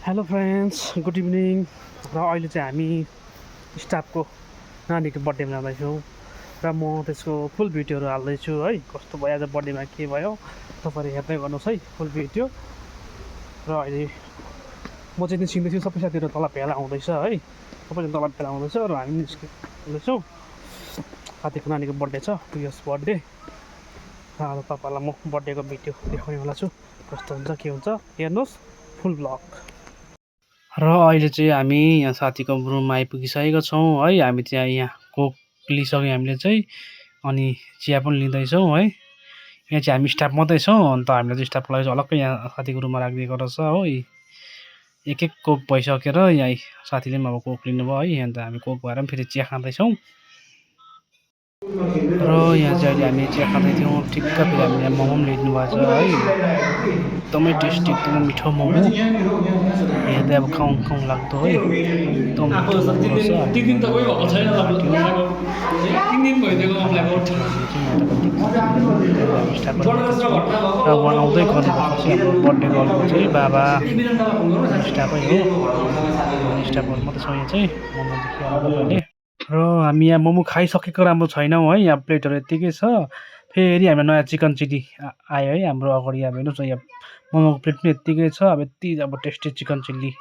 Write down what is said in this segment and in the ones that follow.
Hello friends, good evening. र अहिले चाहिँ हामी स्टाफको नानीको बर्थडे मनाउँदैछौँ र म त्यसको फुल भिडियोहरू हाल्दैछु है। कस्तो भयो आज बर्थडेमा, के भयो तपाईँहरू हेर्दै गर्नुहोस् है फुल भिडियो। र अहिले म चाहिँ निस्किँदैछु, सबै साथीहरू तल भेला आउँदैछ है, सबैजना तल भेला आउँदैछ र हामी निस्किँदैछौँ। साथीको नानीको बर्थडे छ, 2 इयर्स बर्थडे। र आज तपाईँहरूलाई म बर्थडेको भिडियो देखाउनेवाला छु, कस्तो हुन्छ के हुन्छ हेर्नुहोस् फुल ब्लग। र अहिले चाहिँ हामी यहाँ साथीको रुममा आइपुगिसकेको छौँ है। हामी चाहिँ यहाँ कोक लिइसक्यौँ हामीले चाहिँ, अनि चिया पनि लिँदैछौँ है। यहाँ चाहिँ हामी स्टाफ मात्रै छौँ, अन्त हामीले चाहिँ स्टाफको लागि अलग्गै यहाँ साथीको रुममा राखिदिएको रहेछ हो। एक कोक भइसकेर यहाँ साथीले पनि अब कोक लिनुभयो है, अन्त हामी कोक भएर पनि फेरि चिया खाँदैछौँ। र यहाँ चाहिँ अहिले हामी चिया खाँदै थियौँ, ठिक्क फेरि हामीले यहाँ मोमो पनि ल्याइदिनु भएको छ है। एकदमै टेस्टी, एकदमै मिठो मोमो, हेर्दै अब खाउँ खाउँ लाग्दो है। एकदम मिठो मोमो रहेछ। र उहाँ आउँदै गर्नुपर्छ चाहिँ हाम्रो बर्थडे गर्लको चाहिँ बाबा स्टाफै हो, स्टाफहरू मात्रै छ यहाँ चाहिँ मोमो देखिहाल्नु। र हामी यहाँ मोमो खाइसकेको राम्रो छैनौँ है, यहाँ प्लेटहरू यत्तिकै छ। फेरि हामीलाई नयाँ चिकन चिल्ली आयो है हाम्रो अगाडि। अब हेर्नुहोस् न, यहाँ मोमोको प्लेट पनि यत्तिकै छ। अब यति अब टेस्टी चिकन चिल्ली,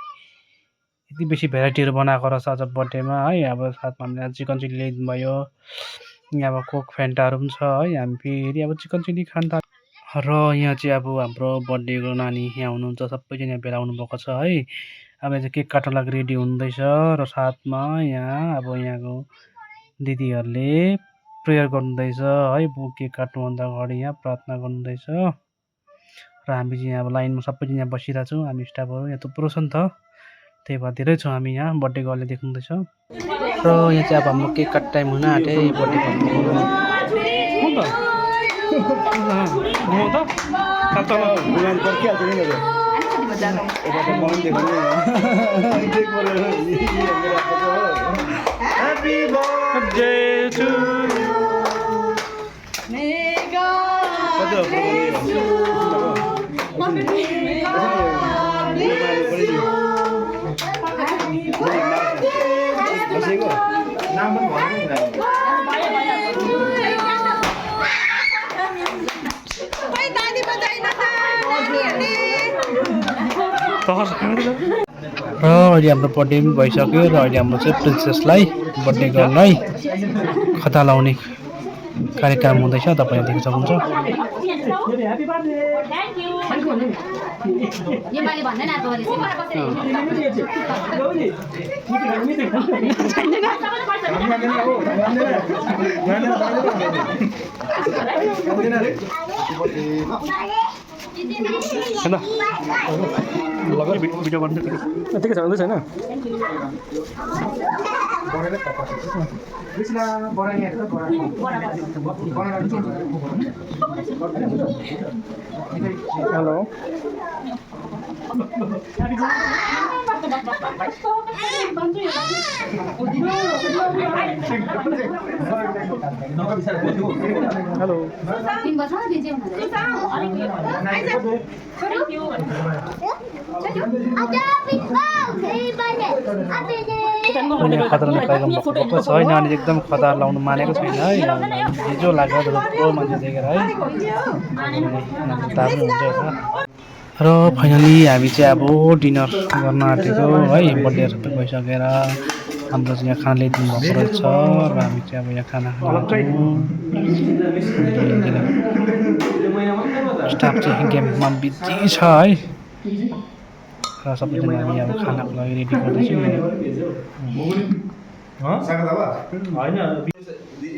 यति बेसी भेराइटीहरू बनाएको रहेछ आज बर्थडेमा है। अब साथमा हामीले चिकन चिल्ली ल्याइदिनु भयो, यहाँ अब कोक फ्यान्टाहरू पनि छ है। हामी फेरि अब चिकन चिल्ली खान थाल्यौँ। र यहाँ चाहिँ अब हाम्रो बर्थडेको नानी यहाँ हुनुहुन्छ, सबैजना यहाँ भेला आउनुभएको छ है। अब यहाँ चाहिँ केक काट्न लागि रेडी हुँदैछ र साथमा यहाँ अब यहाँको दिदीहरूले प्रेयर गर्नुहुँदैछ है। केक काट्नुभन्दा अगाडि यहाँ प्रार्थना गर्नुहुँदैछ र हामी चाहिँ यहाँ अब लाइनमा सबैजना यहाँ बसिरहेको छौँ। हामी स्टाफहरू यहाँ थुप्रो छ नि त, त्यही भएर धेरै छौँ हामी यहाँ। बर्थडे गर्लले देख्नुहुँदैछ र यहाँ चाहिँ अब हाम्रो केक काट टाइम हुन आँट्यो birthday Happy birthday to you. May God bless you. May God bless you. Happy birthday. र अहिले हाम्रो बर्थडे पनि भइसक्यो र अहिले हाम्रो चाहिँ प्रिन्सेसलाई, बर्थडे गर्ललाई खता लाउने कार्यक्रम हुँदैछ, तपाईँले देख्न सक्नुहुन्छ। भिडियो गर्नु यतिकै छ, हुँदैछ होइन? हेलो हेलो खतरा कार्यक्रम भएको छैन, अनि एकदम खतरा लाउनु मानेको छैन है। हिजो लाग्यो थुप्रो मान्छे देखेर है, तार्नु हुन्छ होइन। र फाइनली हामी चाहिँ अब डिनर गर्न आँटेको है। बर्थडे सबै भइसकेर हाम्रो चाहिँ यहाँ खाना ल्याइदिनु भएको रहेछ र हामी चाहिँ अब यहाँ खाना खान्छौँ। स्टाफ चाहिँ गेममा बिजी छ है, र सबैजना हामी अब खानाको लागि रेडी गर्दैछौँ।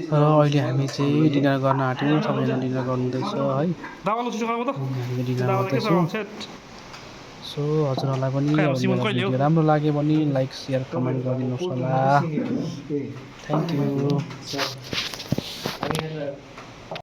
र अहिले हामी चाहिँ डिनर गर्न आँट्यौँ, सबैजना डिनर गर्नुहुँदैछ है, हामीले डिनर गर्दैछौँ। सो हजुरहरूलाई पनि भिडियो राम्रो लाग्यो भने लाइक सेयर कमेन्ट गरिदिनुहोस् होला। Thank you.